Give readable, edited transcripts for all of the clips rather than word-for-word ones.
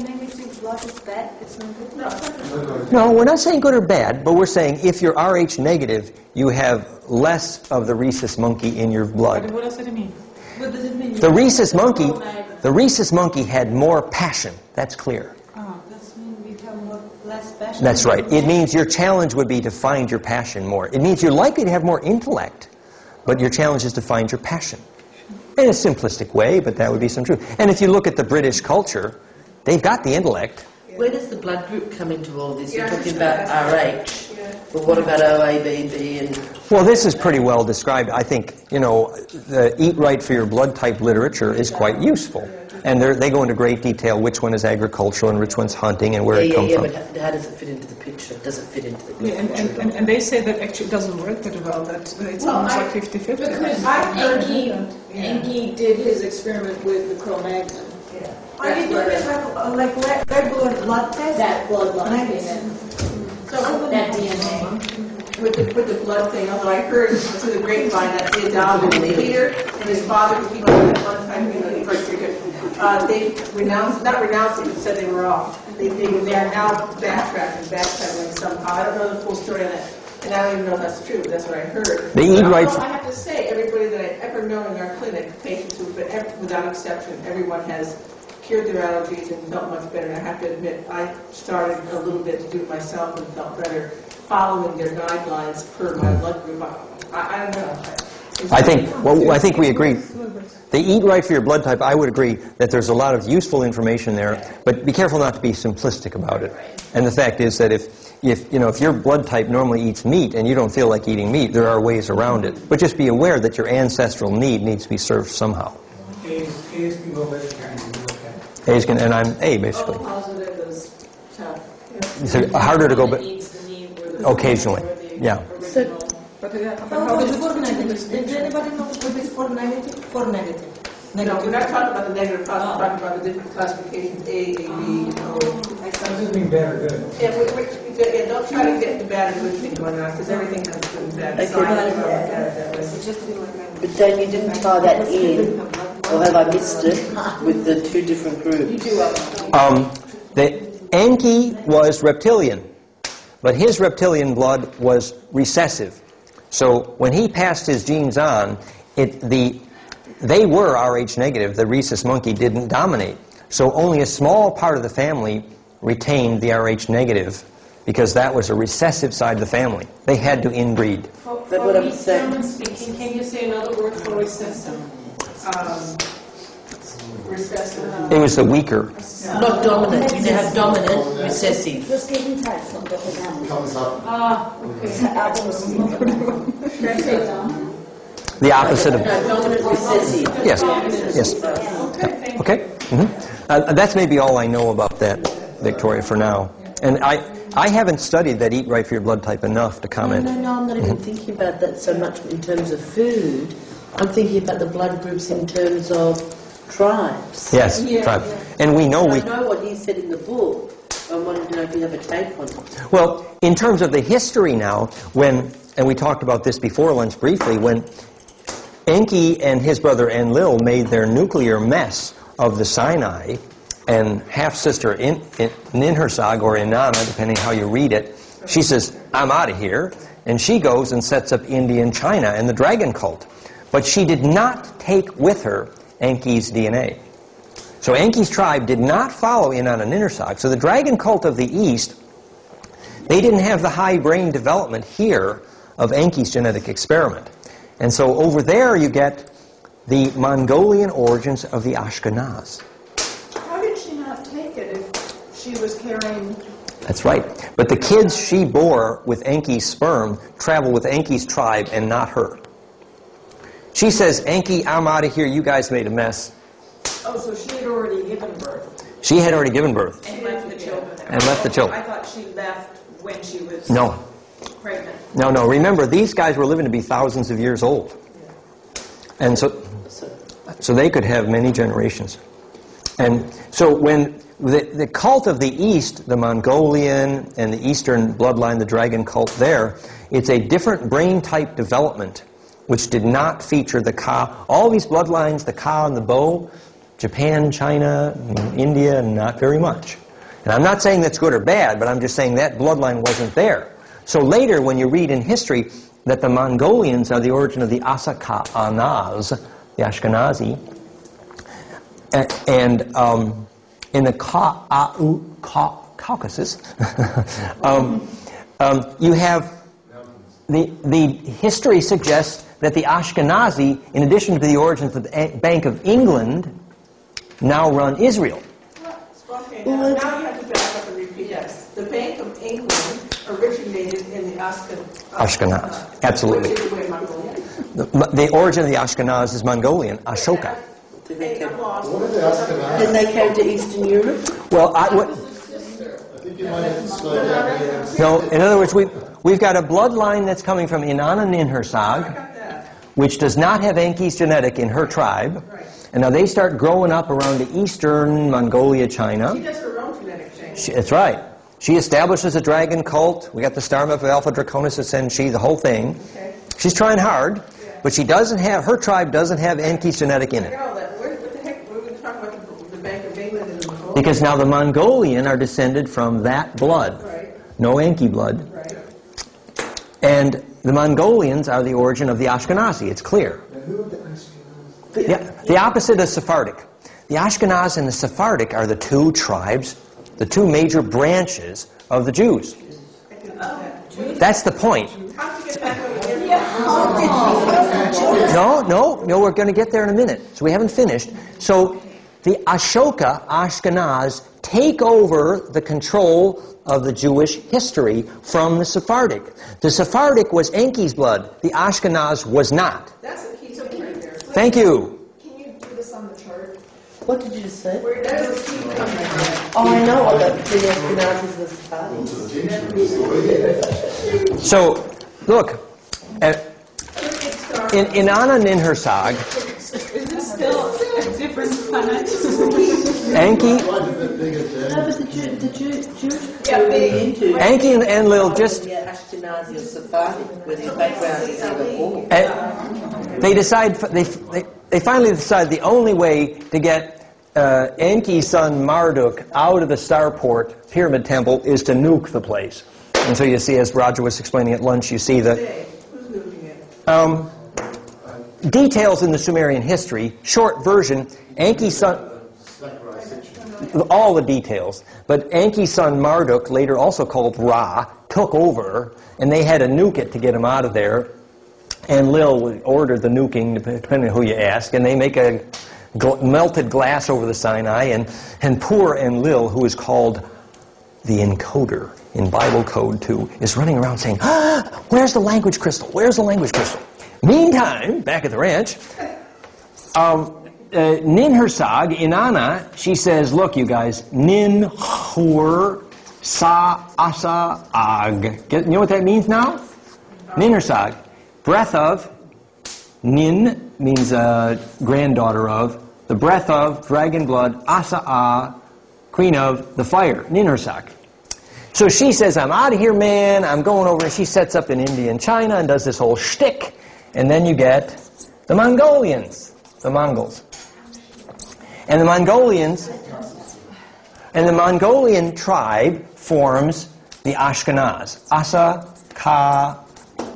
negative blood is bad? It's not good? No, we're not saying good or bad, but we're saying if you're Rh negative, you have less of the rhesus monkey in your blood. What does it mean? What does it mean? The rhesus monkey had more passion. That's clear. That means we have less passion. That's right. It means your challenge would be to find your passion more. It means you're likely to have more intellect, but your challenge is to find your passion. In a simplistic way, but that would be some truth. And if you look at the British culture, they've got the intellect. Where does the blood group come into all this? You're talking about RH, but what about OABB and... Well, this is pretty well described. I think, you know, the Eat Right for Your Blood Type literature is quite useful. And they go into great detail which one is agricultural and which one's hunting and where it comes from. But how does it fit into the picture? Does it fit into the picture? And they say that actually it doesn't work that well, that it's almost like 50-50. Because Enki did his experiment with the Cro-Magnon. Are you doing this like regular blood test? That blood line came in. So That DNA. with the blood thing, although I heard through the grapevine that the adopted leader and his father, who people at one time, you know, he was pretty good. They not renounced it, but said they were off. They are now backpedaling somehow. I don't know the full story on that. And I don't even know if that's true, but that's what I heard. They eat right. I have to say, everybody that I've ever known in our clinic, patients who, without exception, everyone has cured their allergies and felt much better. And I have to admit, I started a little bit to do it myself and felt better following their guidelines per my blood group. I don't know. I think we agree. They Eat Right for Your Blood Type. I would agree that there's a lot of useful information there, but be careful not to be simplistic about it. And the fact is that if your blood type normally eats meat and you don't feel like eating meat, there are ways around it. But just be aware that your ancestral need needs to be served somehow. A's can go vegetarian. A's can, and I'm A basically. O positive is tough. It's harder to go, but occasionally, yeah. But How is for negative? Does anybody know what is for negative? For negative. No, we're not talking about the negative process, we're talking about the different classifications, A, B, and O. That doesn't mean bad or good. Yeah, don't try to get the bad and good thing going on, because everything has good and bad. Okay. So I don't know about that way. But Dan, you didn't tie that in, or have I missed it, with the two different groups? The Enki was reptilian, but his reptilian blood was recessive. So when he passed his genes on, they were Rh negative. The rhesus monkey didn't dominate. So only a small part of the family retained the Rh negative because that was a recessive side of the family. They had to inbreed. For German speaking, can you say another word for recessive? Recessive. It was the weaker. Not dominant. You have dominant, recessive. Just gegen Teil von der The opposite of... No, dominant, recessive. Yes. Yes. Okay. That's maybe all I know about that, Victoria, for now. And I haven't studied that Eat Right for Your Blood Type enough to comment. No, I'm not even thinking about that so much in terms of food. I'm thinking about the blood groups in terms of tribes. Yes, tribes. And we know I know what he said in the book. I wanted to know if you have a take on it. Well, in terms of the history now, and we talked about this before lunch briefly, when Enki and his brother Enlil made their nuclear mess of the Sinai, and half-sister Ninhursag, or Inanna, depending how you read it, she says, I'm out of here, and she goes and sets up India and China and the dragon cult. But she did not take with her Enki's DNA. So Enki's tribe did not follow Inanna and Ninhursag. So the dragon cult of the East, they didn't have the high brain development here of Enki's genetic experiment. And so over there you get the Mongolian origins of the Ashkenaz. How did she not take it if she was carrying... That's right. But the kids she bore with Enki's sperm travel with Enki's tribe and not her. She says, Enki, I'm out of here. You guys made a mess. Oh, so she had already given birth. She had already given birth. And left the children. And left the children. I thought she left when she was pregnant. No. Remember, these guys were living to be thousands of years old. And so they could have many generations. And so when the cult of the East, the Mongolian and the Eastern bloodline, the dragon cult there, it's a different brain type development which did not feature the Ka. All these bloodlines, the Ka and the Bo, Japan, China, India, not very much. And I'm not saying that's good or bad, but I'm just saying that bloodline wasn't there. So later, when you read in history that the Mongolians are the origin of the Ashkenaz, the Ashkenazi, and in the Caucasus, you have the history suggests that the Ashkenazi, in addition to the origins of the Bank of England, now run Israel. Okay, now you have to back up and repeat. Yes, the Bank of England originated in the Ashkenaz, absolutely. Which is where Mongolia. The origin of the Ashkenaz is Mongolian, Ashoka. Okay, I'm lost. Then they came to Eastern Europe? Well, I think you might have to slow down. no, in other words, we've got a bloodline that's coming from Inanna Ninhursag, which does not have Enki's genetic in her tribe. And now they start growing up around the eastern Mongolia, China. She does her own genetic change. That's right. She establishes a dragon cult. We got the star myth of Alpha Draconis Ascension, the whole thing. Okay. She's trying hard, but she doesn't have, her tribe doesn't have Enki's genetic in I it. got all that. What the heck? We're going to talk about the Bank of England and the Mongolia. Because now the Mongolian are descended from that blood. Right. No Enki blood. Right. And the Mongolians are the origin of the Ashkenazi. It's clear. Yeah, the opposite of Sephardic. The Ashkenaz and the Sephardic are the two tribes, the two major branches of the Jews. That's the point. How'd you get back over here? No, we're going to get there in a minute. So we haven't finished. So the Ashoka, Ashkenaz, take over the control of the Jewish history from the Sephardic. The Sephardic was Enki's blood. The Ashkenaz was not. That's a key thing right there. Thank you. Can you do this on the chart? What did you just say? Where does the key come from? Oh, I know what the Ashkenazis and the Sephardics. So, look, in Inanna Ninhursag, Is this still a different planet? Enki, No, but the Jewish people Yeah, are really into Enki and Enlil just Ashkenazi or Sephardic, where their background is either or. they finally decide the only way to get Enki's son Marduk out of the starport pyramid temple is to nuke the place. And so you see, as Roger was explaining at lunch, you see that Who's moving it? details in the Sumerian history, short version, Enki's son, all the details, but Enki's son Marduk, later also called Ra, took over, and they had to nuke it to get him out of there. And Lil ordered the nuking, depending on who you ask, and they make a melted glass over the Sinai, and poor Enlil, who is called the encoder in Bible code too, is running around saying, where's the language crystal? Where's the language crystal? Meantime, back at the ranch, Ninhursag, Inanna, she says, look, you guys, Ninhur Sa Asa Ag. You know what that means now? Ninhursag. Breath of, Nin means granddaughter of, the breath of, dragon blood, Asa A, queen of, the fire, Ninhursag. So she says, I'm out of here, man, I'm going over, and she sets up in India and China and does this whole shtick, and then you get the Mongolians, the Mongols. And the Mongolian tribe forms the Ashkenaz. Asa, Ka,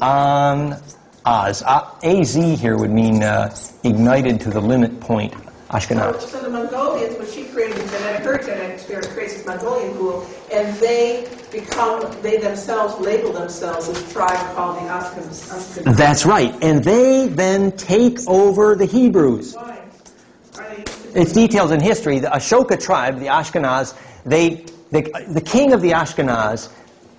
An, Az. Az here would mean ignited to the limit point, Ashkenaz. So the Mongolians, when she created her genetic experience, creates this Mongolian pool, and they themselves label themselves as a tribe called the Ashkenaz. That's right. And they then take over the Hebrews. Why? It's details in history. The Ashoka tribe, the Ashkenaz, the king of the Ashkenaz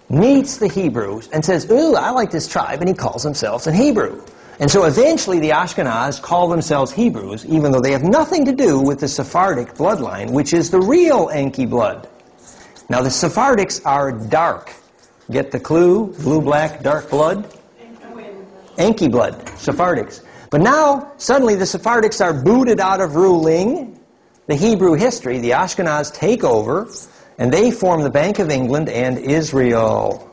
meets the Hebrews and says, ooh, I like this tribe, and he calls himself an Hebrew. And so eventually the Ashkenaz call themselves Hebrews, even though they have nothing to do with the Sephardic bloodline, which is the real Enki blood. Now the Sephardics are dark. Get the clue? Blue, black, dark blood? Enki blood, Sephardics. But now, suddenly the Sephardics are booted out of ruling the Hebrew history. The Ashkenaz take over, and they form the Bank of England and Israel.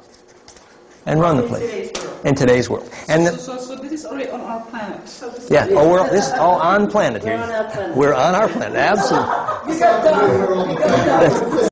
And run the place. In today's world. And So this is already on our planet. Yeah. Oh, this is all on planet here. We're on our planet. We're on our planet. Absolutely. You got done. You got done.